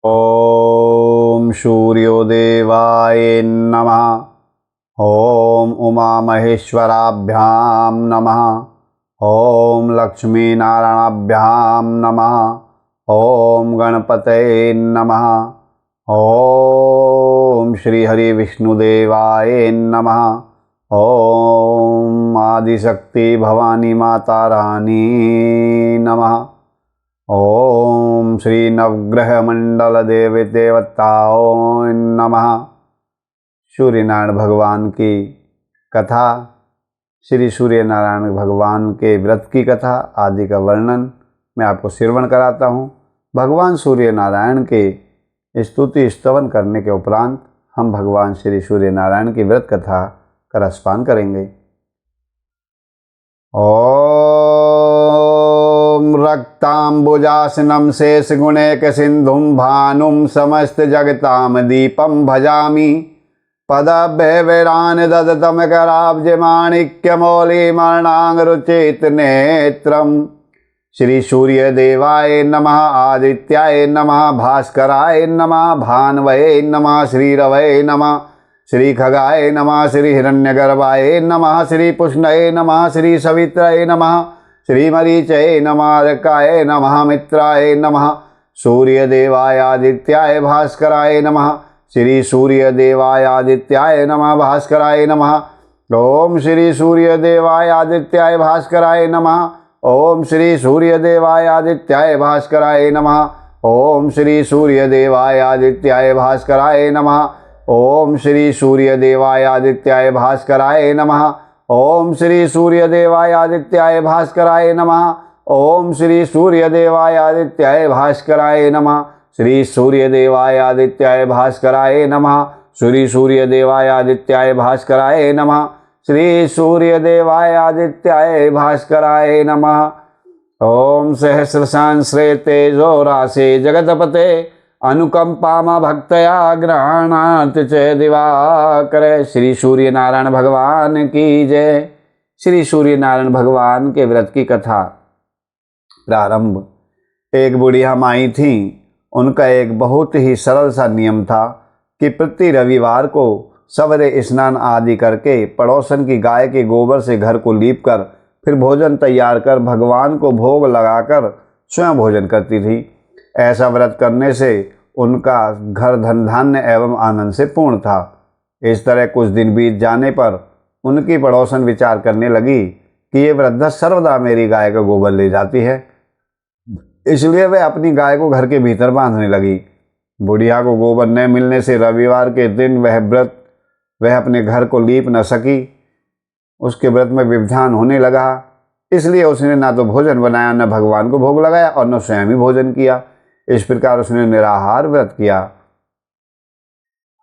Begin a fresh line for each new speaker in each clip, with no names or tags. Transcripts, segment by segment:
ओम सूर्योदेवाय नमः। ओम उमामहेश्वराभ्याम नमः। ओम लक्ष्मीनारायणाभ्याम नमः। ओम गणपतये नमः। ओम श्रीहरि विष्णुदेवाय नमः। ओम आदिशक्ति भवानी माता रानी नमः। ओम श्री नवग्रह मंडल देवी देवताओं नमः। सूर्य नारायण भगवान की कथा, श्री सूर्य नारायण भगवान के व्रत की कथा आदि का वर्णन मैं आपको श्रवण कराता हूँ। भगवान सूर्य नारायण के स्तुति स्तवन करने के उपरांत हम भगवान श्री सूर्य नारायण की व्रत कथा का रसपान करेंगे। ओम रक्तांबुजासनं शेषगुणैक सिंधुं भानुं समस्त जगताम दीपं भजामि। पदभ्यवैरान् ददतं कराब्जमाणिक्यमौलिमर्णाङ्गरुचित नेत्रम्। श्री सूर्य देवाय नमः। आदित्याय नमः। भास्कराय नमः। भान्वये नमः। श्री रवये नमः। श्री खगाय नमः। श्री हिरण्यगर्भाय नमः। श्री पुष्णये नमः। श्री सवित्रये नमः। श्री मरीचये नमः। अर्काय नमः। मित्राय नमः। सूर्य देवाय आदित्याय भास्कराय नमः। श्री सूर्य देवाय आदित्याय नमः। भास्कराय नमः। ओम श्री सूर्य देवाय आदित्याय भास्कराय नमः। ओम श्री सूर्य देवाय आदित्याय भास्कराय नमः। ओम श्री सूर्य देवाय आदित्याय भास्कराय नमः। ओम श्री सूर्य देवाय आदित्याय भास्कराय नमः। ओम श्री सूर्य देवाय आदित्याय भास्कराय नमः। ओम श्री सूर्य देवाय आदित्याय भास्कराय नमः। श्री सूर्य देवाय आदित्याय भास्कराय नमः। श्री सूर्य देवाय आदित्याय भास्कराय नमः। श्री सूर्य देवाय आदित्याय भास्कराय नमः। ओम सहस्रशांस्रे तेजो राशे जगतपते अनुकंपामा भक्तया ग्रहणार्थ च दिवाकर। श्री सूर्य नारायण भगवान की जय। श्री सूर्य नारायण भगवान के व्रत की कथा प्रारंभ। एक बुढ़िया माई थी। उनका एक बहुत ही सरल सा नियम था कि प्रति रविवार को सवेरे स्नान आदि करके पड़ोसन की गाय के गोबर से घर को लीप कर फिर भोजन तैयार कर भगवान को भोग लगाकर स्वयं भोजन करती थी। ऐसा व्रत करने से उनका घर धन धान्य एवं आनंद से पूर्ण था। इस तरह कुछ दिन बीत जाने पर उनकी पड़ोसन विचार करने लगी कि ये वृद्धा सर्वदा मेरी गाय का गोबर ले जाती है, इसलिए वह अपनी गाय को घर के भीतर बांधने लगी। बुढ़िया को गोबर न मिलने से रविवार के दिन वह अपने घर को लीप न सकी। उसके व्रत में व्यवधान होने लगा, इसलिए उसने ना तो भोजन बनाया, न भगवान को भोग लगाया और न स्वयं ही भोजन किया। इस प्रकार उसने निराहार व्रत किया।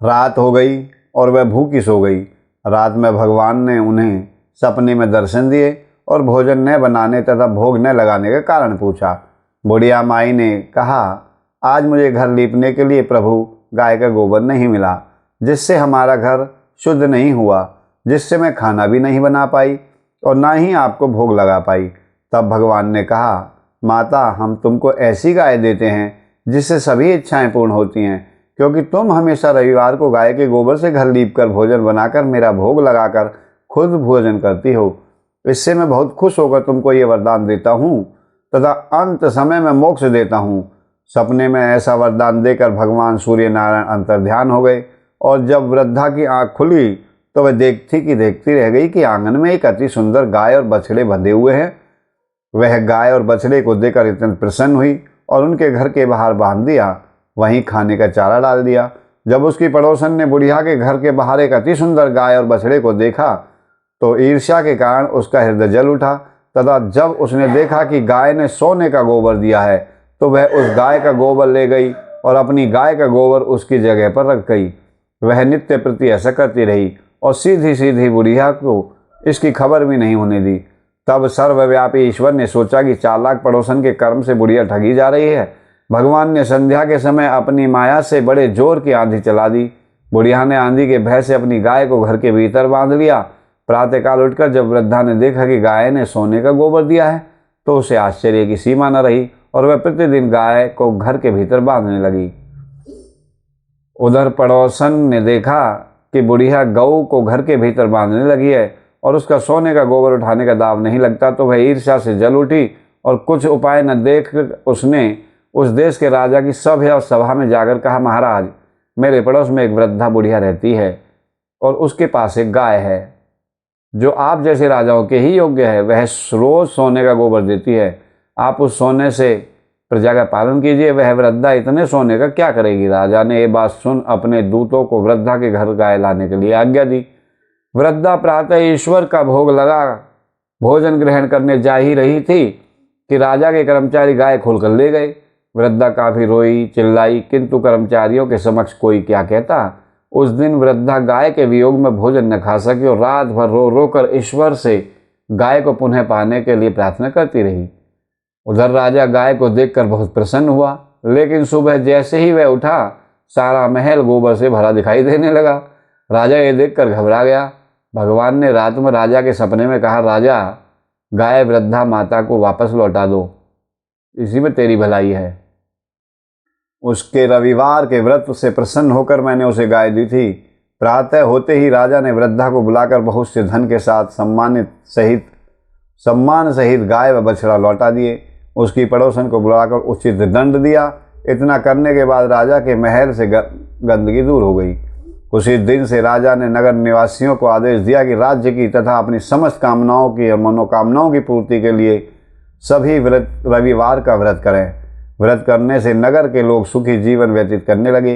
रात हो गई और वह भूखी सो गई। रात में भगवान ने उन्हें सपने में दर्शन दिए और भोजन न बनाने तथा भोग न लगाने का कारण पूछा। बुढ़िया माई ने कहा, आज मुझे घर लीपने के लिए प्रभु गाय का गोबर नहीं मिला, जिससे हमारा घर शुद्ध नहीं हुआ, जिससे मैं खाना भी नहीं बना पाई और ना ही आपको भोग लगा पाई। तब भगवान ने कहा, माता, हम तुमको ऐसी गाय देते हैं जिससे सभी इच्छाएं पूर्ण होती हैं, क्योंकि तुम हमेशा रविवार को गाय के गोबर से घर लीप कर भोजन बनाकर मेरा भोग लगाकर खुद भोजन करती हो। इससे मैं बहुत खुश होकर तुमको ये वरदान देता हूँ तथा अंत समय में मोक्ष देता हूँ। सपने में ऐसा वरदान देकर भगवान सूर्य नारायण अंतर्ध्यान हो गए और जब वृद्धा की आँख खुली तो वह देखती रह गई कि आंगन में एक अति सुंदर गाय और बछड़े बंधे हुए हैं। वह गाय और बछड़े को देखकर इतनी प्रसन्न हुई और उनके घर के बाहर बांध दिया, वहीं खाने का चारा डाल दिया। जब उसकी पड़ोसन ने बुढ़िया के घर के बाहर एक अति सुंदर गाय और बछड़े को देखा तो ईर्ष्या के कारण उसका हृदय जल उठा तथा जब उसने देखा कि गाय ने सोने का गोबर दिया है तो वह उस गाय का गोबर ले गई और अपनी गाय का गोबर उसकी जगह पर रख गई। वह नित्य प्रति ऐसा करती रही और सीधी सीधी बुढ़िया को इसकी खबर भी नहीं होने दी। तब सर्वव्यापी ईश्वर ने सोचा कि चालाक पड़ोसन के कर्म से बुढ़िया ठगी जा रही है। भगवान ने संध्या के समय अपनी माया से बड़े जोर की आंधी चला दी। बुढ़िया ने आंधी के भय से अपनी गाय को घर के भीतर बांध लिया। प्रातःकाल उठकर जब वृद्धा ने देखा कि गाय ने सोने का गोबर दिया है तो उसे आश्चर्य की सीमा न रही और वह प्रतिदिन गाय को घर के भीतर बांधने लगी। उधर पड़ोसन ने देखा कि बुढ़िया गऊ को घर के भीतर बांधने लगी है और उसका सोने का गोबर उठाने का दाव नहीं लगता, तो वह ईर्ष्या से जल उठी और कुछ उपाय न देख उसने उस देश के राजा की सभा में जाकर कहा, महाराज, मेरे पड़ोस में एक वृद्धा बुढ़िया रहती है और उसके पास एक गाय है जो आप जैसे राजाओं के ही योग्य है। वह रोज सोने का गोबर देती है, आप उस सोने से प्रजा का पालन कीजिए। वह वृद्धा इतने सोने का क्या करेगी। राजा ने ये बात सुन अपने दूतों को वृद्धा के घर गाय लाने के लिए आज्ञा दी। वृद्धा प्रातः ईश्वर का भोग लगा भोजन ग्रहण करने जा ही रही थी कि राजा के कर्मचारी गाय खोलकर ले गए। वृद्धा काफी रोई चिल्लाई, किंतु कर्मचारियों के समक्ष कोई क्या कहता। उस दिन वृद्धा गाय के वियोग में भोजन न खा सकी और रात भर रो रो कर ईश्वर से गाय को पुनः पाने के लिए प्रार्थना करती रही। उधर राजा गाय को देखकर बहुत प्रसन्न हुआ, लेकिन सुबह जैसे ही वह उठा सारा महल गोबर से भरा दिखाई देने लगा। राजा ये देखकर घबरा गया। भगवान ने रात में राजा के सपने में कहा, राजा, गाय वृद्धा माता को वापस लौटा दो, इसी में तेरी भलाई है। उसके रविवार के व्रत से प्रसन्न होकर मैंने उसे गाय दी थी। प्रातः होते ही राजा ने वृद्धा को बुलाकर बहुत से धन के साथ सम्मान सहित गाय व बछड़ा लौटा दिए। उसकी पड़ोसन को बुलाकर उचित दंड दिया। इतना करने के बाद राजा के महल से गंदगी दूर हो गई। उसी दिन से राजा ने नगर निवासियों को आदेश दिया कि राज्य की तथा अपनी समस्त कामनाओं की और मनोकामनाओं की पूर्ति के लिए सभी रविवार का व्रत करें। व्रत करने से नगर के लोग सुखी जीवन व्यतीत करने लगे।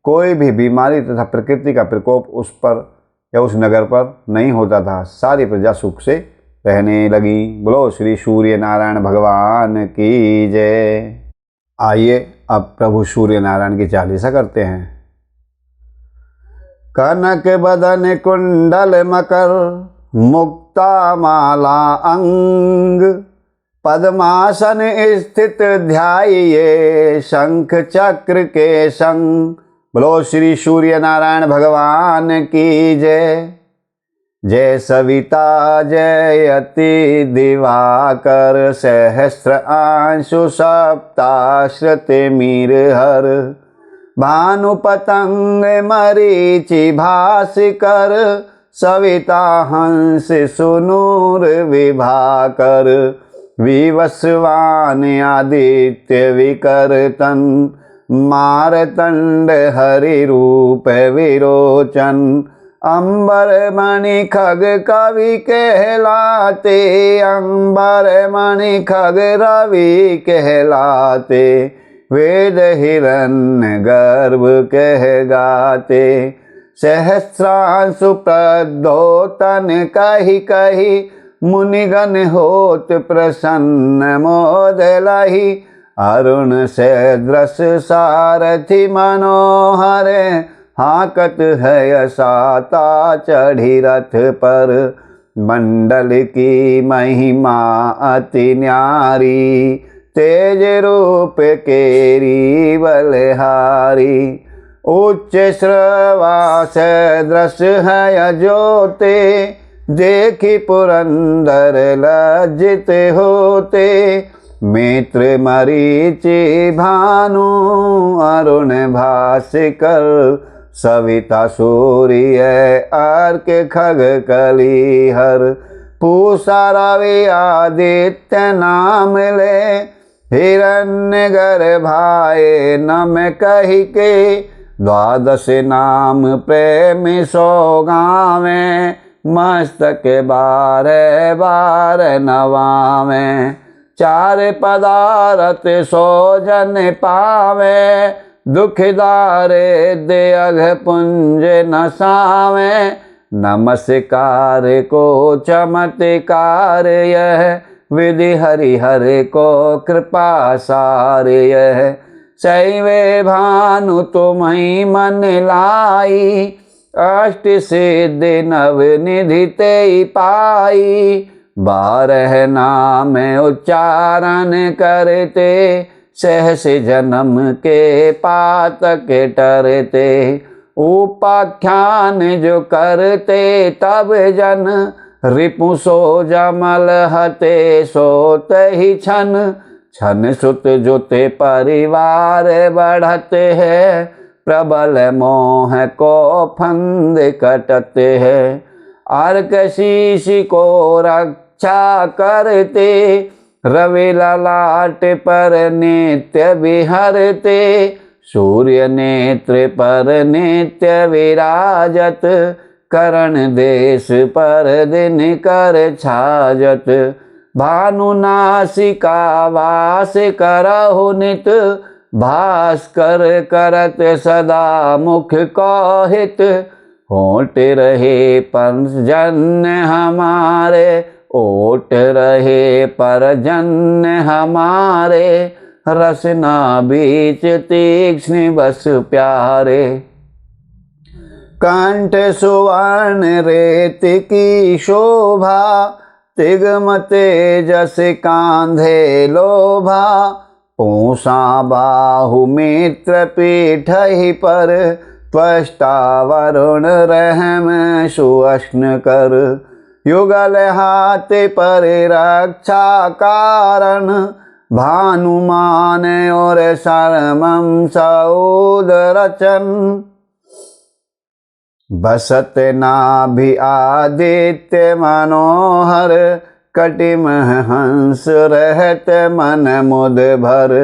कोई भी बीमारी तथा प्रकृति का प्रकोप उस पर या उस नगर पर नहीं होता था। सारी प्रजा सुख से रहने लगी। बोलो श्री सूर्य नारायण भगवान की जय। आइए अब प्रभु सूर्य नारायण की चालीसा करते हैं। कनक बदन कुंडल मकर मुक्ता माला अंग पद्मासन स्थित ध्याये शंख चक्र के संग। बोलो श्री सूर्य नारायण भगवान की जय। जय सविता जयति दिवाकर सहस्र अंशु सप्ताश्रते मीर हर भानु पतंग मरीचि भास्कर सविता हंस सुनूर विभाकर विवस्वान आदित्य विकर्तन मारतंड हरि रूप विरोचन अंबर मणि खग कवि कहलाते अंबर मणि खग रवि कहलाते वेद हिरण्य गर्भ कह गाते सहस्रांशु प्रद्योतन कही कही मुनिगण होत प्रसन्न मोदलहि अरुण से दृश सारथि मनोहर हाकत है साता चढ़ी रथ पर मंडल की महिमा अति न्यारी तेज रूप केरी बलहारी उच्च श्रवास दृश है ज्योते देखी पुरंदर लज्जित होते मित्र मरीचि भानु अरुण भास्कर सविता सूर्य अर्क खग कलिहर पूषा रवि आदित्य नाम ले हिरण्य गर्भाए नम कही के द्वादश नाम प्रेम सो गावे मस्तक बारह बार नवावे चार पदारथ सो जन पावे दुखदारे दे अघ पुंज नसावे नमस्कार को चमत्कार यह विधि हरि हरि को कृपा सार यह शैवे भानु तुम्हि मन लाई अष्ट सिद्धि नव निधि ते पाई बारह नाम उच्चारण करते सहस जन्म के पातक टरते उपाख्यान जो करते तब जन रिपु सो जमल हते सोत ही छन छन सुत जोते परिवार बढ़ते है प्रबल मोह को फंद कटते है। अर्क शीश को रक्षा करते, रवि ललाट पर नित्य विहरते। सूर्य नेत्र पर नित्य विराजत, करण देश पर दिन कर छाजत। भानु नासिका वास करहु नित, भास्कर करत सदा मुख को हित। होठ रहे परजन्य हमारे, ओट रहे परजन्य हमारे। रसना बीच तीक्ष्ण बस प्यारे। कंठ सुवर्ण रेत की शोभा, तिगम तेजस कांधे लोभा। पूषा बाहु मित्र पीठहि पर, त्वष्टा वरुण रहम सुअश्न कर। युगल हाथ पर रक्षा कारण, भानुमान और शर्मम सऊद रचन। बसत नाभि आदित्य मनोहर, कटिम हंस रहत मन मुद भर।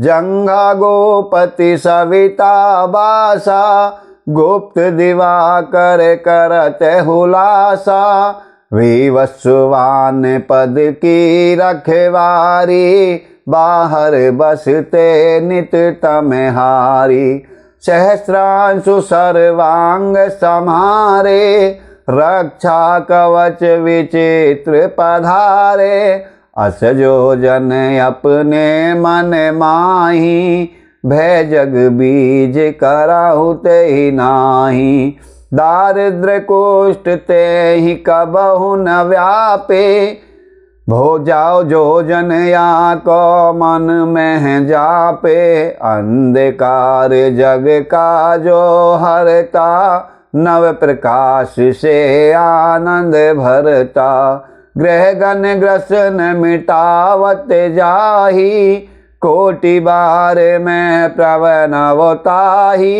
जंघा गोपति सविता बासा, गुप्त दिवाकर करत हुलासा। विवस्वान पद की रखवारी, बाहर बसते नित तमहारी। सहस्रांशु सर्वांग समारे, रक्षा कवच विचित्र पधारे। अस जो जन अपने मन माही, भय जग बीज कराहु तेहि नाही। दारिद्र कोष्ठ तेहि कबहु न व्यापे, भो जाओ जो जन या को मन में जापे। अंधकार जग का जो हरता, नव प्रकाश से आनंद भरता। ग्रह गण ग्रसन मिटावत जाही, कोटि बार में प्रवनवताही।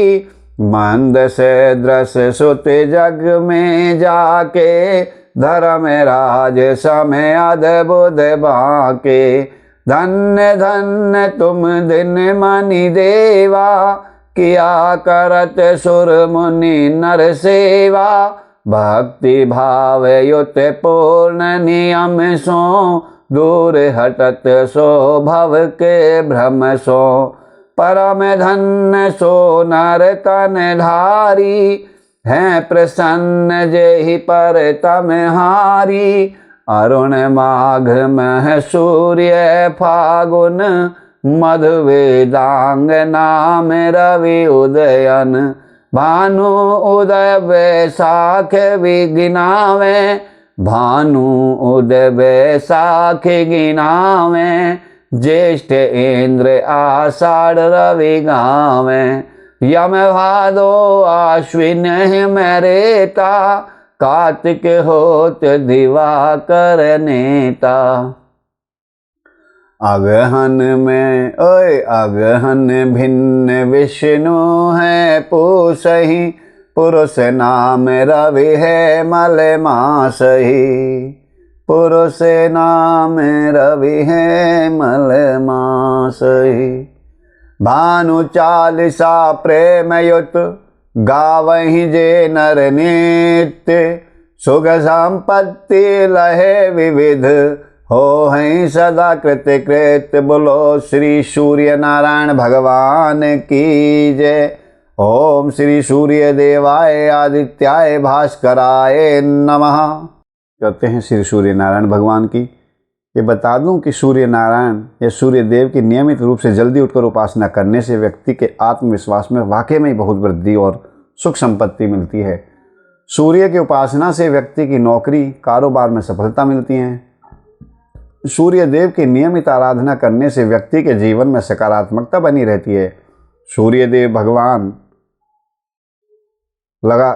मंद से द्रस सुत जग में जाके, धर्म राज समय अद्भुत बाके। धन्य धन्य तुम दिन मनि देवा, किया करत सुर मुनि नर सेवा। भक्ति भाव युत पूर्ण नियम सो, दूर हटत सो भव के भ्रम सो। परम धन्य सो नर तन धारी, हैं प्रसन्न जेहि पर तमहारी। अरुण माघ मह सूर्य फागुन, मधु वेदांग नाम रवि उदयन। भानु उदय वैसाख विगिनावे, भानु उदय वैसाख गिनावे। ज्येष्ठ इंद्र आषाढ़ रवि गावे, यम भादो आश्विन मरेता। कार्तिक होत दिवाकर नेता। अगहन में अगहन भिन्न विष्णु है पूसहि। पुरुष नाम रवि है मल मासहि, पुरुष नाम रवि है मल मासहि। भानु चालीसा प्रेम युत, गावहि जे नर नित्य। सुख संपत्ति लहे विविध, हो हैं सदा कृत कृत। बोलो श्री सूर्य नारायण भगवान की जय। ओम श्री सूर्य देवाय आदित्याय भास्कराय नमः। कहते हैं श्री सूर्य नारायण भगवान की। ये बता दूं कि सूर्य नारायण या सूर्य देव की नियमित रूप से जल्दी उठकर उपासना करने से व्यक्ति के आत्मविश्वास में वाकई में बहुत वृद्धि और सुख संपत्ति मिलती है। सूर्य की उपासना से व्यक्ति की नौकरी कारोबार में सफलता मिलती है। सूर्य देव की नियमित आराधना करने से व्यक्ति के जीवन में सकारात्मकता बनी रहती है। सूर्य देव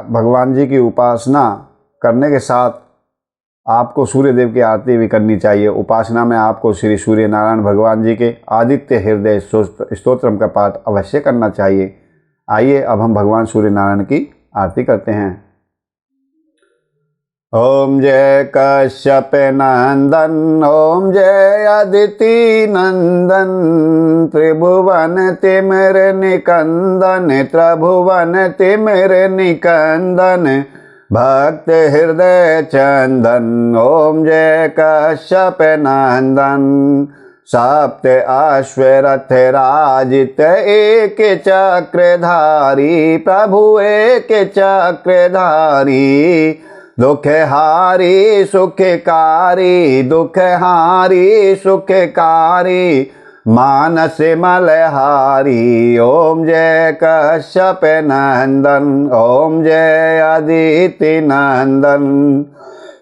भगवान जी की उपासना करने के साथ आपको सूर्य देव की आरती भी करनी चाहिए। उपासना में आपको श्री सूर्य नारायण भगवान जी के आदित्य हृदय स्तोत्रम का पाठ अवश्य करना चाहिए। आइए अब हम भगवान सूर्य नारायण की आरती करते हैं। ओम जय कश्यप नंदन, ओम जय अदिति नंदन, त्रिभुवन तिमिर निकंदन, त्रिभुवन तिमिर निकंदन, भक्त हृदय चंदन। ओम जय कश्यप नंदन, सप्त अश्वरथ राजित एक चक्रधारी, प्रभु एक चक्रधारी, दुखहारी सुखकारी, दुखहारी सुखकारी, मानस मलहारी। ओम जय कश्यप नंदन, ओम जय अदिति नंदन,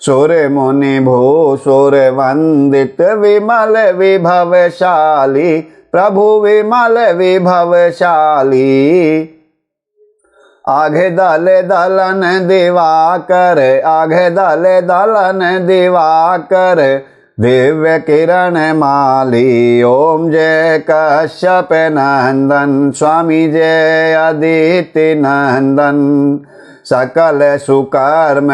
सुर मुनि भूसुर वंदित, विमल विभवशाली, प्रभु विमल विभवशाली, आघे दल दलन दिवाकर, आघे दल दलन दिवाकर, दिव्य किरण माली। ओम जय कश्यप नंदन, स्वामी जय अदिति नंदन, सकल सुकर्म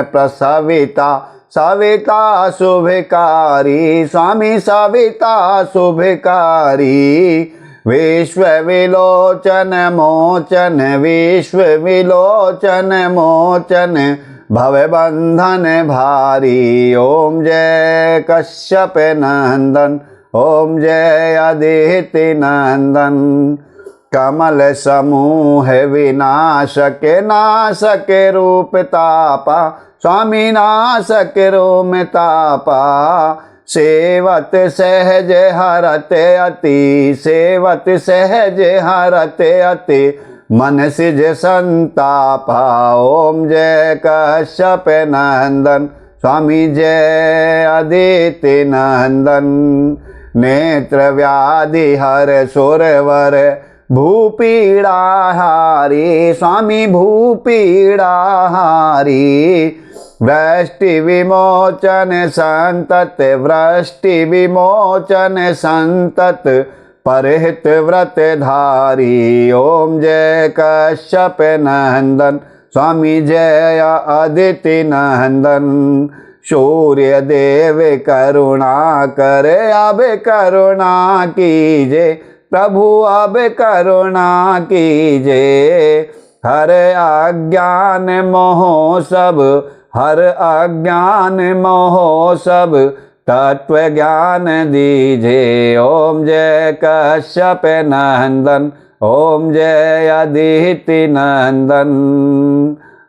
प्रसविता, सविता शुभकारी, स्वामी सविता शुभकारी, विश्व विलोचन मोचन, विश्व विलोचन मोचन, भव बंधन भारी। ओम जय कश्यप नंदन, ओम जय अदिति नंदन, कमल समूह विनाशक, नाशक रूप तापा, स्वामी नाशक रूप तापा, सेवत सहज हरत अति, सेवत सहज हरत अति, मन सिज संतापा। ओम जय कश्यप नंदन, स्वामी जय अदिति नंदन, नेत्र व्याधि हर सुरवर, भूपीड़ा हारी, स्वामी भूपीड़ा हारी, वृष्टि विमोचन संतत, वृष्टि विमोचन संतत, परहित व्रत धारी। ओम जय कश्यप नंदन, स्वामी जय अदिति नंदन, सूर्य देव करुणा कर, अब करुणा कीजे, प्रभु अब करुणा कीजे, हर अज्ञान मोह सब, हर अज्ञान मोह सब, तत्व ज्ञान दीजे। ओम जय कश्यप नंदन, ओम जय अदिति नंदन,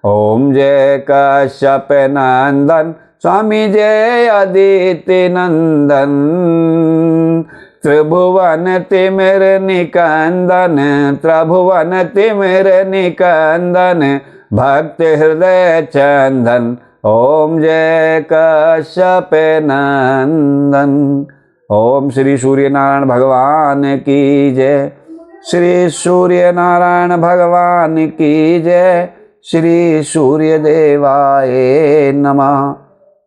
ओम जय कश्यप नंदन, स्वामी जय अदिति नंदन, त्रिभुवन तिमिर निकंदन, त्रिभुवन तिमिर निकंदन, भक्त हृदय चंदन। ओम जय कश्यप नंदन। ओम श्री सूर्य नारायण भगवान की जय, श्री सूर्य नारायण भगवान की जय, श्री सूर्य देवाय नमः।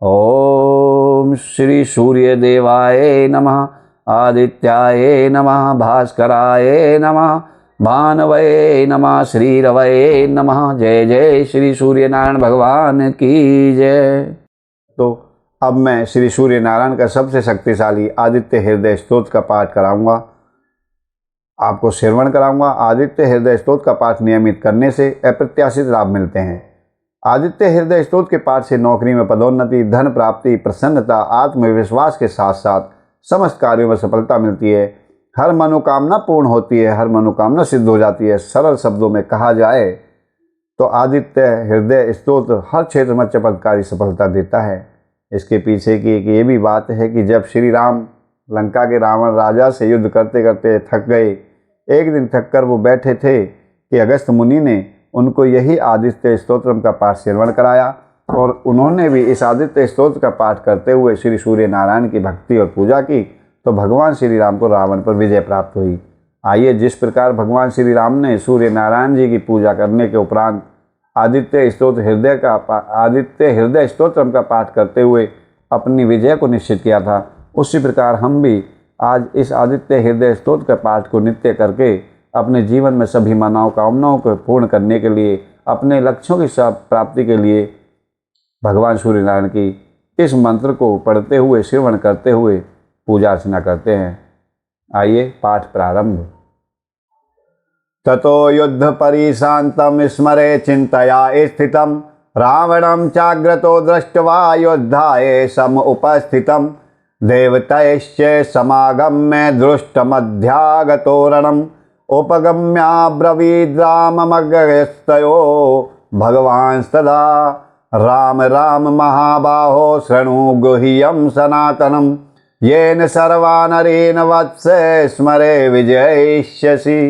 ओम श्री सूर्य देवाय नमः, आदित्याय नमः, भास्कराय नमः, भानवये नमः, श्रीरवये नमः। जय जय श्री सूर्य नारायण भगवान की जय। तो अब मैं श्री सूर्य नारायण का सबसे शक्तिशाली आदित्य हृदय स्तोत्र का पाठ कराऊंगा, आपको श्रवण कराऊंगा। आदित्य हृदय स्तोत्र का पाठ नियमित करने से अप्रत्याशित लाभ मिलते हैं। आदित्य हृदय स्तोत्र के पाठ से नौकरी में पदोन्नति, धन प्राप्ति, प्रसन्नता, आत्मविश्वास के साथ साथ समस्त कार्यों में सफलता मिलती है। हर मनोकामना पूर्ण होती है, हर मनोकामना सिद्ध हो जाती है। सरल शब्दों में कहा जाए तो आदित्य हृदय स्तोत्र हर क्षेत्र में चमत्कारी सफलता देता है। इसके पीछे की एक ये भी बात है कि जब श्री राम लंका के रावण राजा से युद्ध करते करते थक गए, एक दिन थक कर वो बैठे थे कि अगस्त मुनि ने उनको यही आदित्य स्तोत्र का पाठ श्रवण कराया और उन्होंने भी इस आदित्य स्तोत्र का पाठ करते हुए श्री सूर्य नारायण की भक्ति और पूजा की, तो भगवान श्री राम को रावण पर विजय प्राप्त हुई। आइए, जिस प्रकार भगवान श्री राम ने सूर्य नारायण जी की पूजा करने के उपरांत आदित्य हृदय स्तोत्र का पाठ करते हुए अपनी विजय को निश्चित किया था, उसी प्रकार हम भी आज इस आदित्य हृदय स्तोत्र के पाठ को नित्य करके अपने जीवन में सभी मनोकामनाओं को पूर्ण करने के लिए, अपने लक्ष्यों की प्राप्ति के लिए भगवान सूर्य नारायण की इस मंत्र को पढ़ते हुए, श्रवण करते हुए पूजा अर्चना करते हैं। आइए पाठ प्रारंभ। ततो युद्ध परिशांतम स्मरे चिंतया स्थितम रावणं चाग्रतो दृष्ट्वा योद्धाये सम उपस्थितम देवतैश्च समागम्य दृष्टमध्यागतो रणम् उपगम्याब्रवीद्राममग्रस्तयो भगवांस्तदा राम राम महाबाहो शृणु गुह्यं सनातनं येन सर्वानरेण वत्से स्मरे विजयिष्यसि।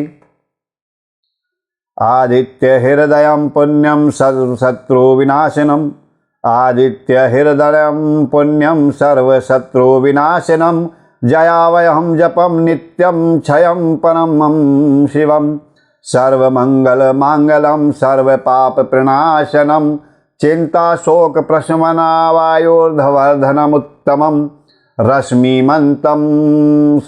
आदित्य हृदयं पुण्यं सर्वशत्रुविनाशनम् आदित्य हृदयं पुण्यं सर्वशत्रुविनाशनम् जयावयहं जपं नित्यं क्षयं परमं शिवं सर्वमंगलमांगल्यं सर्वपापप्रणाशनं चिन्ताशोकप्रशमनावायुर्धवर्धनमुत्तमं रश्मिमन्तं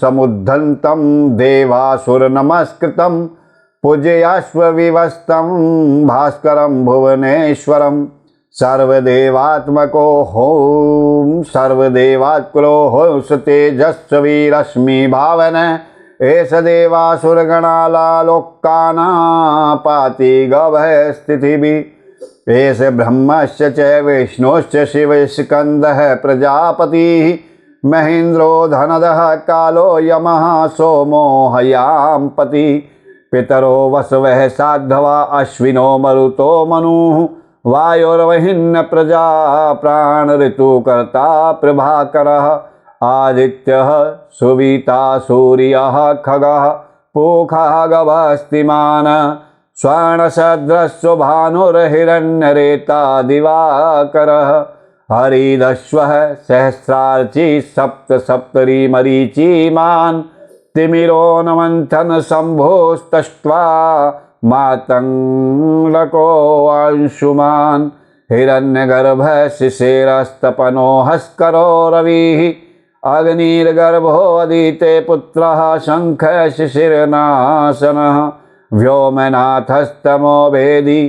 समुद्धन्तं देवासुरनमस्कृतं पूजयाश्वविवस्तं भास्करं भुवनेश्वरं सर्वदेवात्मको हों सर्वदेवात्कुलो होंस तेजस्वी रश्मि भावन एष देवासुरगणालालोकानापाति गभः स्थितिभिः एष ब्रह्मश्च च विष्णुश्च शिवस्कन्दः प्रजापतिः महेन्द्रो धनदः कालो यमः सोमो हयाम्पति पितरो वसवः साध्वा अश्विनो मरुतो मनुः वायुर्वहिन्न प्रजा प्राण ऋतुकर्ता प्रभाकरः आदित्यः सुविता सूर्यः खगः पूखः गभस्तिमान् स्वर्णसदृशो भानुर्हिरण्यरेता दिवाकरः हरिदश्वः सहस्रार्ची सप्तरीमरीचिमान् तिमिरो नमन्थन शम्भोस्तष्ट्वा मातङ्गको अंशुमान् हिरण्यगर्भः शिशिरस्तपनो हस्करो रविः अग्निर्गर्भो अदिते पुत्रः शङ्खः शिशिरनाशनः व्योमनाथस्तमो भेदी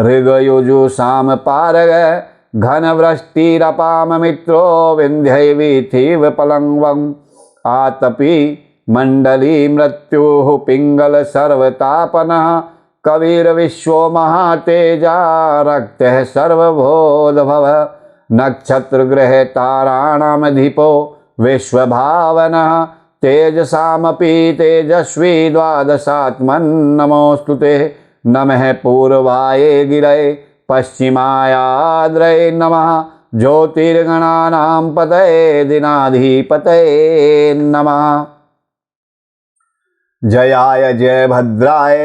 ऋगयुजुषां पारग घनवृष्टिरपां मित्रो विन्ध्यैवीथिव पलङ्वम् आतपि मंडली मृत्युः पिंगल सर्वतापनः कविर्विश्वो महातेजा रक्तः सर्वबोधभव नक्षत्रग्रह ताराणामधिपो विश्वभावनः तेजसामपि तेजस्वी द्वादशात्मन्नमोऽस्तु ते नमः पूर्वाय गिरये पश्चिमायाद्रये नमः ज्योतिर्गणानां पतये दिनाधिपतये नमः। जयाय जय भद्राय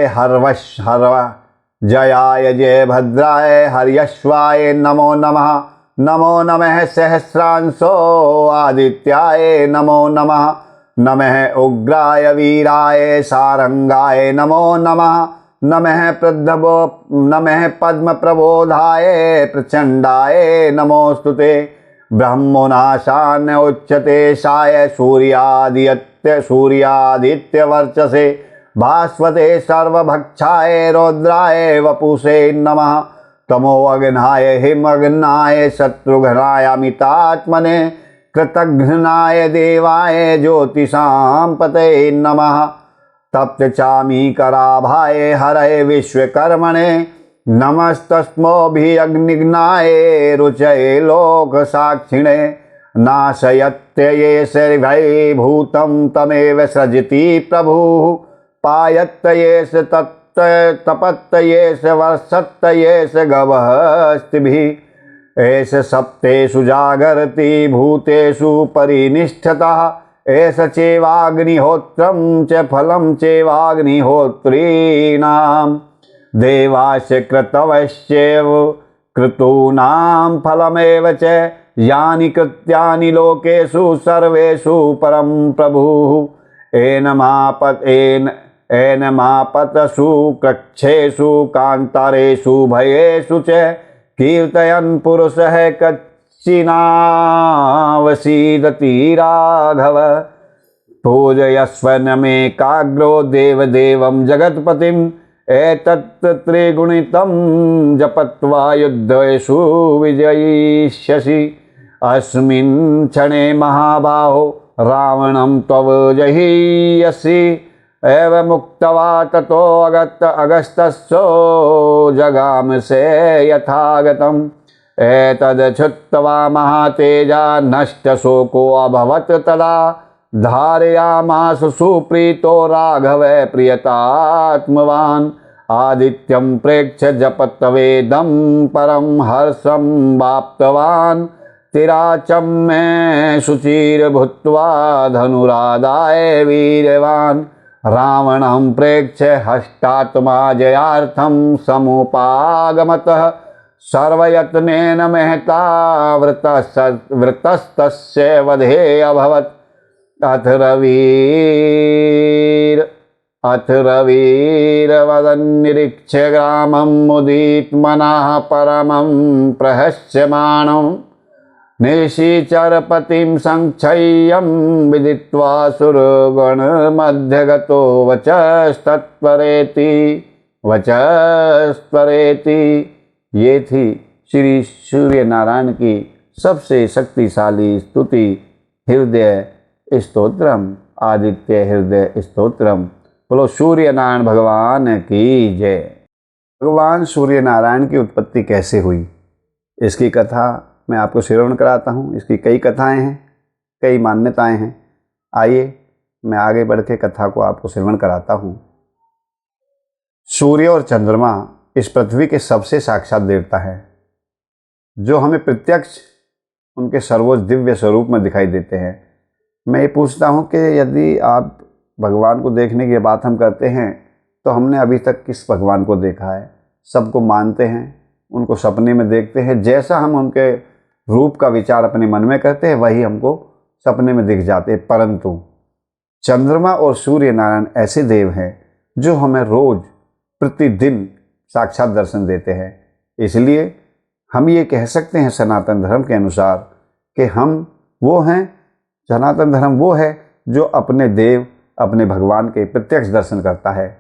जयाय जय भद्राय हर्यश्वाय नमो नमः नमो नमः सहस्रांशो आदित्याय नमो नमः नमः उग्राय वीराय सारंगाय नमो नमः नमः पद्मप्रबोधाय प्रचंडाय नमोस्तुते ब्रह्मनाशान उच्यते साय सूर्यादित्यवर्चसे भास्वते सर्वभक्षाय रौद्राय वपुषे नमः तमो अग्नाय हिमग्नाय शत्रुघ्नाय अमितात्मने कृतघ्नाय देवाय ज्योतिषां पतये नमः तप्तचामीकराभाय हरये विश्वकर्मणे नमस्तस्मोभियग्निघ्नाय रुचये लोकसाक्षिणे नाशयत्यये सर्वैर्भूतं तमेव सृजति प्रभुः पायत्यये स तपत्यये स वर्षत्यये स गवहस्तिभिः एष सप्तेषु जागर्ति भूतेषु परिनिष्ठतः एष चैवाग्निहोत्रं च फलं चैवाग्निहोत्रीणाम् देवास्य क्रतवश्चैव क्रतूनां फलमेव च यानि कृत्यानि लोकेषु सर्वेषु परं प्रभुः एनमापतसु कक्षेषु कान्तारेषु भयेषु च कीर्तयन् पुरुषः कच्चिनावसीदति राघव पूजयस्वनमेकाग्रो देवदेवं जगत्पतिम् एतत् त्रिगुणितं जपत्वा युद्धेषु विजयिष्यसि। अस्मिन् क्षणे महाबाहो रावणं त्वं जहीयसि। एवमुक्त्वा ततो अगस्त्यो जगाम से यथागतम्। एतद् श्रुत्वा महातेजा नष्टशोको अभवत् तदा। धारयामास सुप्रीतो राघवे प्रियतात्मवान्। आदित्यं प्रेक्ष्य जपत्वेदं परं हर्षं वाप्तवान्। तिराचं मे शुचिर्भूत्वा धनुरादाय वीर्यवान्। रावणं प्रेक्ष्य हष्टात्मा जयार्थं समुपागमतः। सर्वयत्नेन महता वृतस्तस्य वधे अभवत्। अथ रविर्वदन्निरीक्ष्य ग्रामं मुदितमनः परमं प्रहस्यमाणम्। निशीचरपतिं संक्षय्यं विदित्वा सुरगणमध्यगतो वचस्त्वरेति। ये थी श्री सूर्य नारायण की सबसे शक्तिशाली स्तुति हृदय स्तोत्रम, आदित्य हृदय स्तोत्रम। बोलो सूर्य नारायण भगवान की जय। भगवान सूर्य नारायण की उत्पत्ति कैसे हुई, इसकी कथा मैं आपको श्रवण कराता हूँ। इसकी कई कथाएं हैं, कई मान्यताएं हैं। आइए मैं आगे बढ़ के कथा को आपको श्रवण कराता हूँ। सूर्य और चंद्रमा इस पृथ्वी के सबसे साक्षात देवता है, जो हमें प्रत्यक्ष उनके सर्वोच्च दिव्य स्वरूप में दिखाई देते हैं। मैं ये पूछता हूँ कि यदि आप भगवान को देखने की बात हम करते हैं तो हमने अभी तक किस भगवान को देखा है? सबको मानते हैं, उनको सपने में देखते हैं। जैसा हम उनके रूप का विचार अपने मन में करते हैं वही हमको सपने में दिख जाते हैं। परंतु चंद्रमा और सूर्य नारायण ऐसे देव हैं जो हमें रोज प्रतिदिन साक्षात दर्शन देते हैं। इसलिए हम ये कह सकते हैं सनातन धर्म के अनुसार कि हम वो हैं, सनातन धर्म वो है जो अपने देव, अपने भगवान के प्रत्यक्ष दर्शन करता है।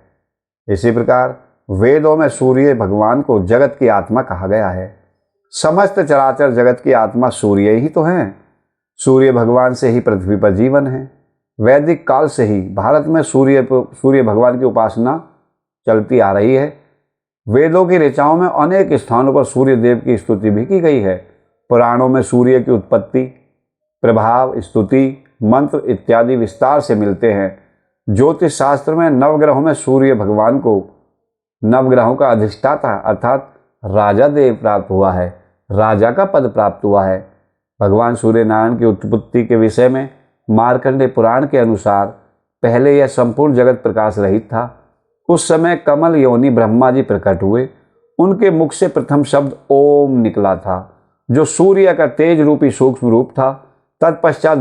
इसी प्रकार वेदों में सूर्य भगवान को जगत की आत्मा कहा गया है। समस्त चराचर जगत की आत्मा सूर्य ही तो हैं। सूर्य भगवान से ही पृथ्वी पर जीवन है। वैदिक काल से ही भारत में सूर्य भगवान की उपासना चलती आ रही है। वेदों की ऋचाओं में अनेक स्थानों पर सूर्य देव की स्तुति भी की गई है। पुराणों में सूर्य की उत्पत्ति, प्रभाव, स्तुति, मंत्र इत्यादि विस्तार से मिलते हैं। ज्योतिष शास्त्र में नवग्रहों में सूर्य भगवान को नवग्रहों का अधिष्ठाता अर्थात राजा देव प्राप्त हुआ है, राजा का पद प्राप्त हुआ है। भगवान सूर्य नारायण की उत्पत्ति के विषय में मार्कंडेय पुराण के अनुसार पहले यह संपूर्ण जगत प्रकाश रहित था। उस समय कमल योनि ब्रह्मा जी प्रकट हुए। उनके मुख से प्रथम शब्द ओम निकला था, जो सूर्य का तेज रूपी सूक्ष्म रूप था। तत्पश्चात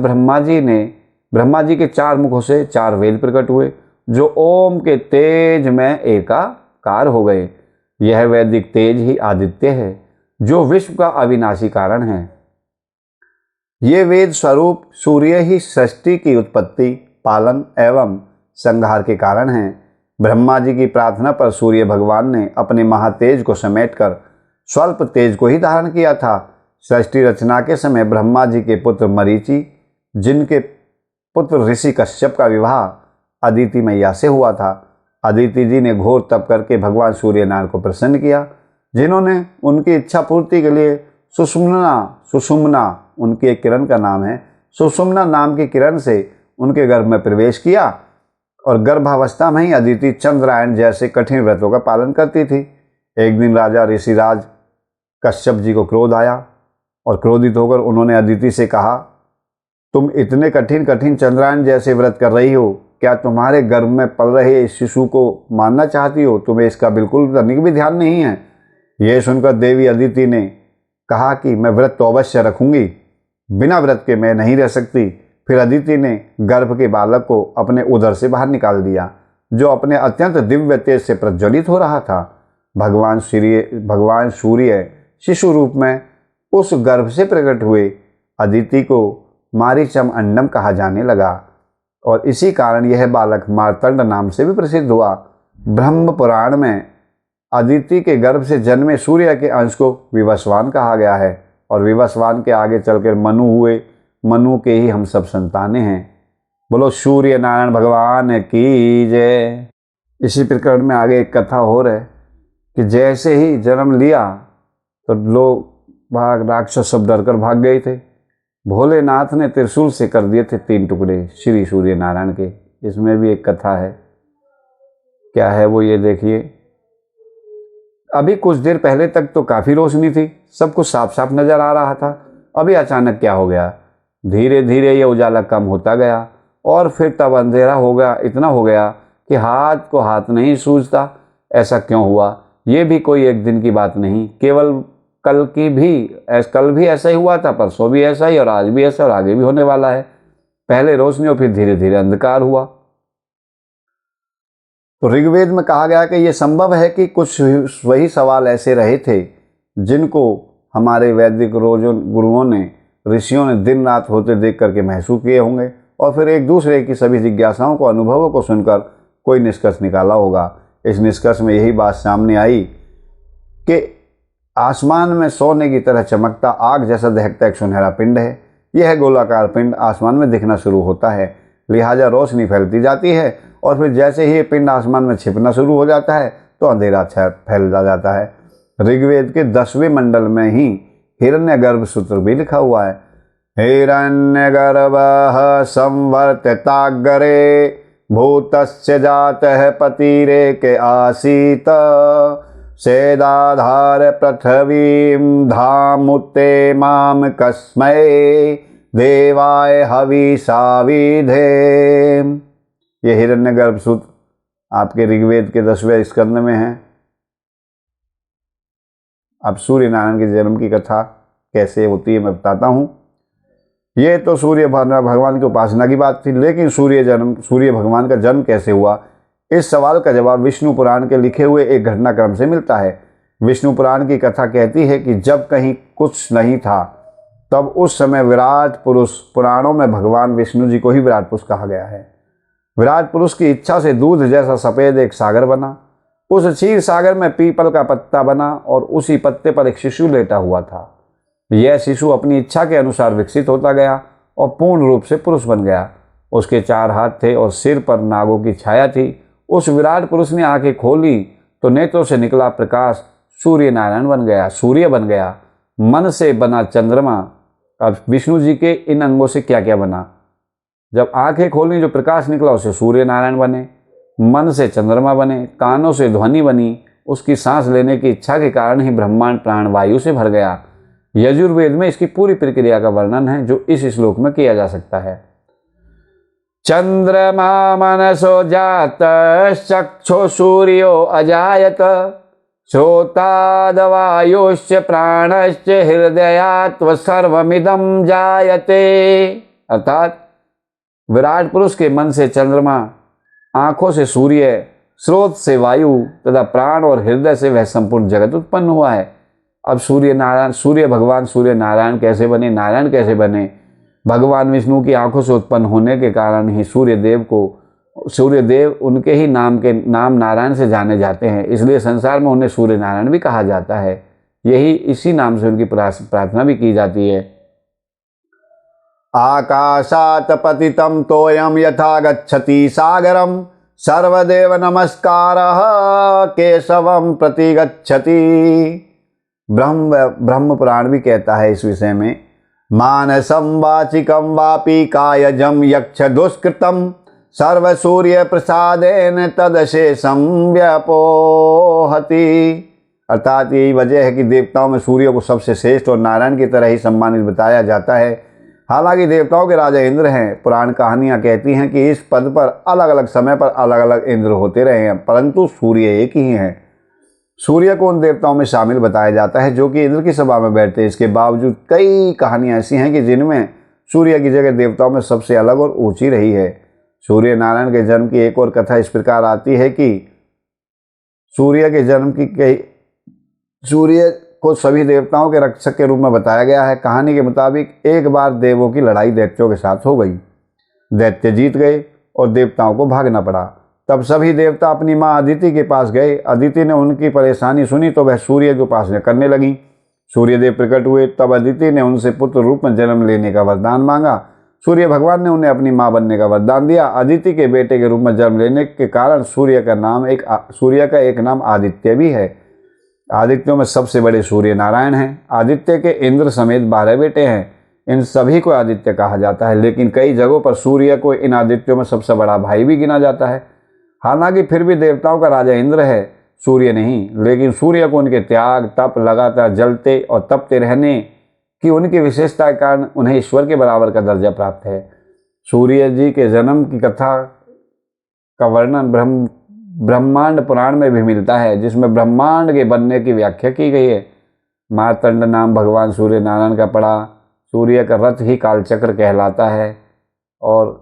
ब्रह्मा जी के 4 मुखों से 4 वेद प्रकट हुए, जो ओम के तेज में एकाकार हो गए। यह वैदिक तेज ही आदित्य है, जो विश्व का अविनाशी कारण है। ये वेद स्वरूप सूर्य ही सृष्टि की उत्पत्ति, पालन एवं संहार के कारण हैं। ब्रह्मा जी की प्रार्थना पर सूर्य भगवान ने अपने महातेज को समेटकर स्वल्प तेज को ही धारण किया था। सृष्टि रचना के समय ब्रह्मा जी के पुत्र मरीचि, जिनके पुत्र ऋषि कश्यप का विवाह अदिति मैया से हुआ था, अदिति जी ने घोर तप करके भगवान सूर्य नारायण को प्रसन्न किया, जिन्होंने उनकी इच्छा पूर्ति के लिए सुषुम्ना उनकी एक किरण का नाम है, सुषुम्ना नाम की किरण से उनके गर्भ में प्रवेश किया और गर्भावस्था में ही अदिति चंद्रायण जैसे कठिन व्रतों का पालन करती थी। एक दिन राजा ऋषिराज कश्यप जी को क्रोध आया और क्रोधित होकर उन्होंने अदिति से कहा, तुम इतने कठिन चंद्रायण जैसे व्रत कर रही हो, क्या तुम्हारे गर्भ में पल रहे इस शिशु को मारना चाहती हो? तुम्हें इसका बिल्कुल तनिक भी ध्यान नहीं है। यह सुनकर देवी अदिति ने कहा कि मैं व्रत तो अवश्य रखूंगी, बिना व्रत के मैं नहीं रह सकती। फिर अदिति ने गर्भ के बालक को अपने उदर से बाहर निकाल दिया, जो अपने अत्यंत दिव्य तेज से प्रज्वलित हो रहा था। भगवान सूर्य शिशु रूप में उस गर्भ से प्रकट हुए। अदिति को मारीचम अंडम कहा जाने लगा और इसी कारण यह बालक मार्तंड नाम से भी प्रसिद्ध हुआ। ब्रह्म पुराण में अदिति के गर्भ से जन्मे सूर्य के अंश को विवस्वान कहा गया है और विवस्वान के आगे चलकर मनु हुए। मनु के ही हम सब संतानें हैं। बोलो सूर्य नारायण भगवान की जय। इसी प्रकरण में आगे एक कथा और है कि जैसे ही जन्म लिया तो लोग राक्षस सब डरकर भाग गए थे। भोलेनाथ ने त्रिशूल से कर दिए थे 3 टुकड़े श्री सूर्य नारायण के। इसमें भी एक कथा है। क्या है वो, ये देखिए। अभी कुछ देर पहले तक तो काफ़ी रोशनी थी, सब कुछ साफ साफ नज़र आ रहा था। अभी अचानक क्या हो गया, धीरे धीरे ये उजाला कम होता गया और फिर तब अंधेरा हो गया। इतना हो गया कि हाथ को हाथ नहीं सूझता। ऐसा क्यों हुआ? ये भी कोई एक दिन की बात नहीं, केवल कल भी ऐसा ही हुआ था, परसों भी ऐसा ही, और आज भी ऐसा, और आगे भी होने वाला है। पहले रोशनी और फिर धीरे धीरे अंधकार हुआ। तो ऋग्वेद में कहा गया कि यह संभव है कि कुछ वही सवाल ऐसे रहे थे जिनको हमारे वैदिक गुरुओं ने, ऋषियों ने दिन रात होते देख करके महसूस किए होंगे और फिर एक दूसरे की सभी जिज्ञासाओं को, अनुभवों को सुनकर कोई निष्कर्ष निकाला होगा। इस निष्कर्ष में यही बात सामने आई कि आसमान में सोने की तरह चमकता, आग जैसा दहकता एक सुनहरा पिंड है। यह गोलाकार पिंड आसमान में दिखना शुरू होता है, लिहाजा रोशनी फैलती जाती है और फिर जैसे ही ये पिंड आसमान में छिपना शुरू हो जाता है तो अंधेरा फैल जाता है। ऋग्वेद के 10वें मंडल में ही हिरण्यगर्भ सूत्र भी लिखा हुआ है। हिरण्यगर्भः संवर्तताग्रे भूतस्य जातः पतिरेके आसीत सेदाधार पृथ्वीं धामुते माम कस्मै देवाय हविषा विधे। ये हिरण्यगर्भ सूत्र आपके ऋग्वेद के 10वें स्कंद में है। अब सूर्य नारायण के जन्म की कथा कैसे होती है मैं बताता हूँ। ये तो सूर्य भगवान की उपासना की बात थी, लेकिन सूर्य भगवान का जन्म कैसे हुआ, इस सवाल का जवाब विष्णु पुराण के लिखे हुए एक घटनाक्रम से मिलता है। विष्णु पुराण की कथा कहती है कि जब कहीं कुछ नहीं था तब उस समय विराट पुरुष, पुराणों में भगवान विष्णु जी को ही विराट पुरुष कहा गया है, विराट पुरुष की इच्छा से दूध जैसा सफ़ेद एक सागर बना। उस क्षीर सागर में पीपल का पत्ता बना और उसी पत्ते पर एक शिशु लेटा हुआ था। यह शिशु अपनी इच्छा के अनुसार विकसित होता गया और पूर्ण रूप से पुरुष बन गया। उसके 4 हाथ थे और सिर पर नागों की छाया थी। उस विराट पुरुष ने आंखें खोली तो नेत्रों से निकला प्रकाश सूर्य नारायण बन गया, सूर्य बन गया। मन से बना चंद्रमा। अब विष्णु जी के इन अंगों से क्या क्या बना? जब आंखें खोली जो प्रकाश निकला उसे सूर्य नारायण बने, मन से चंद्रमा बने, कानों से ध्वनि बनी, उसकी सांस लेने की इच्छा के कारण ही ब्रह्मांड प्राण वायु से भर गया। यजुर्वेद में इसकी पूरी प्रक्रिया का वर्णन है जो इस श्लोक में किया जा सकता है। चंद्रमा मनसो जात चक्षु सूर्यो अजायत श्रोतादवायुश्च प्राणश्च हृदयात् सर्वमिदं जायते। अर्थात विराट पुरुष के मन से चंद्रमा, आंखों से सूर्य, स्रोत से वायु तथा प्राण और हृदय से वह संपूर्ण जगत उत्पन्न हुआ है। अब सूर्य भगवान सूर्य नारायण कैसे बने, नारायण कैसे बने? भगवान विष्णु की आंखों से उत्पन्न होने के कारण ही सूर्यदेव उनके ही नाम नारायण से जाने जाते हैं, इसलिए संसार में उन्हें सूर्य नारायण भी कहा जाता है। यही इसी नाम से उनकी प्रार्थना भी की जाती है। आकाशात् पतितं तोयं यथा गच्छति सागरं सर्वदेव नमस्कारः केशवं प्रति गच्छति। ब्रह्म पुराण भी कहता है इस विषय में, मानसं वाचिकं वापि कायजं यक्ष दुष्कृतं सर्व सूर्य प्रसादेन तदशेषं व्यपोहति। अर्थात यही वजह है कि देवताओं में सूर्य को सबसे श्रेष्ठ और नारायण की तरह ही सम्मानित बताया जाता है। हालांकि देवताओं के राजा इंद्र हैं। पुराण कहानियां कहती हैं कि इस पद पर अलग अलग समय पर अलग अलग इंद्र होते रहे हैं, परंतु सूर्य एक ही हैं। सूर्य को उन देवताओं में शामिल बताया जाता है जो कि इंद्र की सभा में बैठते हैं। इसके बावजूद कई कहानियां ऐसी हैं कि जिनमें सूर्य की जगह देवताओं में सबसे अलग और ऊंची रही है। सूर्य नारायण के जन्म की एक और कथा इस प्रकार आती है कि सूर्य को सभी देवताओं के रक्षक के रूप में बताया गया है। कहानी के मुताबिक एक बार देवों की लड़ाई दैत्यों के साथ हो गई। दैत्य जीत गए और देवताओं को भागना पड़ा। तब सभी देवता अपनी माँ अदिति के पास गए। अदिति ने उनकी परेशानी सुनी तो वह सूर्य के उपासना करने लगी। सूर्यदेव प्रकट हुए। तब अदिति ने उनसे पुत्र रूप में जन्म लेने का वरदान मांगा। सूर्य भगवान ने उन्हें अपनी माँ बनने का वरदान दिया। अदिति के बेटे के रूप में जन्म लेने के कारण सूर्य का एक नाम आदित्य भी है। आदित्यों में सबसे बड़े सूर्य नारायण हैं। आदित्य के इंद्र समेत 12 बेटे हैं। इन सभी को आदित्य कहा जाता है, लेकिन कई जगहों पर सूर्य को इन आदित्यों में सबसे बड़ा भाई भी गिना जाता है। हालांकि फिर भी देवताओं का राजा इंद्र है, सूर्य नहीं। लेकिन सूर्य को उनके त्याग, तप, लगातार जलते और तपते रहने की उनकी विशेषता के कारण उन्हें ईश्वर के बराबर का दर्जा प्राप्त है। सूर्य जी के जन्म की कथा का वर्णन ब्रह्मांड पुराण में भी मिलता है, जिसमें ब्रह्मांड के बनने की व्याख्या की गई है। मार्तंड नाम भगवान सूर्य नारायण का पड़ा। सूर्य का रथ ही कालचक्र कहलाता है। और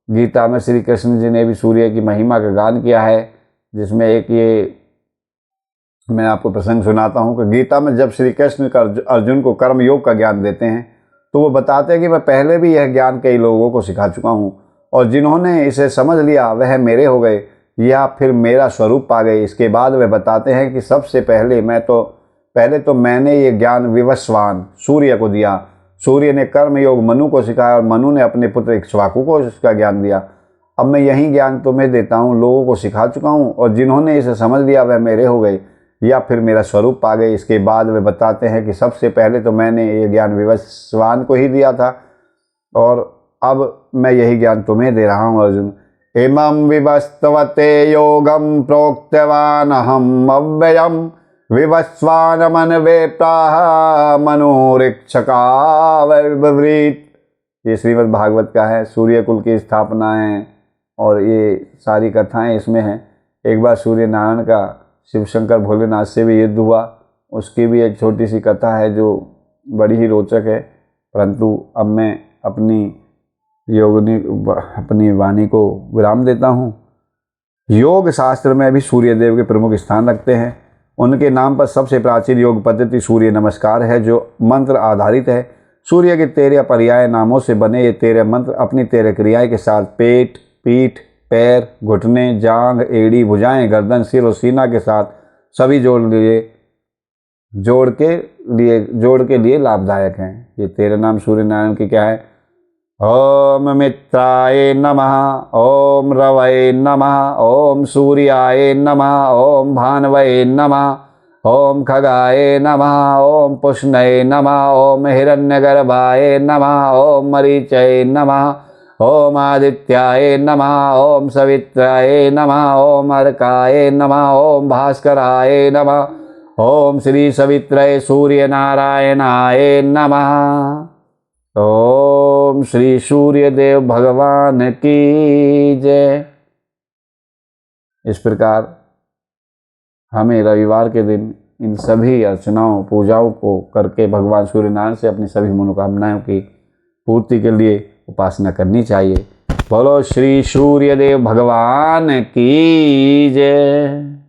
गीता में श्री कृष्ण जी ने भी सूर्य की महिमा का गान किया है, जिसमें एक ये मैं आपको प्रसंग सुनाता हूँ कि गीता में जब श्री कृष्ण अर्जुन को कर्म योग का ज्ञान देते हैं तो वो बताते हैं कि मैं पहले भी यह ज्ञान कई लोगों को सिखा चुका हूँ और जिन्होंने इसे समझ लिया वह मेरे हो गए या फिर मेरा स्वरूप पा गए। इसके बाद वे बताते हैं कि सबसे पहले तो मैंने ये ज्ञान विवस्वान सूर्य को दिया। सूर्य ने कर्म योग मनु को सिखाया और मनु ने अपने पुत्र इक्ष्वाकु को इसका ज्ञान दिया। अब मैं यही ज्ञान तुम्हें देता हूँ, लोगों को सिखा चुका हूँ और जिन्होंने इसे समझ लिया वह मेरे हो गए या फिर मेरा स्वरूप पा गए। इसके बाद वे बताते हैं कि सबसे पहले तो मैंने ये ज्ञान विवस्वान को ही दिया था और अब मैं यही ज्ञान तुम्हें दे रहा हूँ अर्जुन। इमं विवस्वते योगम प्रोक्तवान हम अव्ययम विवस्वान मनवेप्ताः मनोरिक्षका विवृत। ये श्रीमद् भागवत का है। सूर्य कुल की स्थापना है और ये सारी कथाएं इसमें हैं। एक बार सूर्य नारायण का शिव शंकर भोलेनाथ से भी युद्ध हुआ, उसकी भी एक छोटी सी कथा है जो बड़ी ही रोचक है। परंतु अब मैं अपनी वाणी को विराम देता हूँ। योग शास्त्र में भी सूर्यदेव के प्रमुख स्थान रखते हैं। उनके नाम पर सबसे प्राचीन योग पद्धति सूर्य नमस्कार है, जो मंत्र आधारित है। सूर्य के 13 पर्याय नामों से बने ये 13 मंत्र अपनी 13 क्रियाएं के साथ पेट, पीठ, पैर, घुटने, जांघ, एड़ी, भुजाएं, गर्दन, सिर और सीना के साथ सभी जोड़ के लिए लाभदायक हैं। ये 13 नाम सूर्य नारायण के क्या है? ओम मित्राय नमः, ओम रवये नमः, ओम सूर्याय नमः, ओम भानवये नमः, ओम खगाय नमः, ओम पुष्णये नमः, ओम हिरण्यगर्भाय नमः, ओम मरीचये नमः, ओम आदित्याय नमः, ओम सवित्राय नमः, ओम अर्काय नमः, ओम भास्कराय नमः, ओम श्री सवित्रय सूर्य नारायणाय नमः। ओम श्री सूर्यदेव भगवान की जय। इस प्रकार हमें रविवार के दिन इन सभी अर्चनाओं पूजाओं को करके भगवान सूर्यनारायण से अपनी सभी मनोकामनाओं की पूर्ति के लिए उपासना करनी चाहिए। बोलो श्री सूर्यदेव भगवान की जय।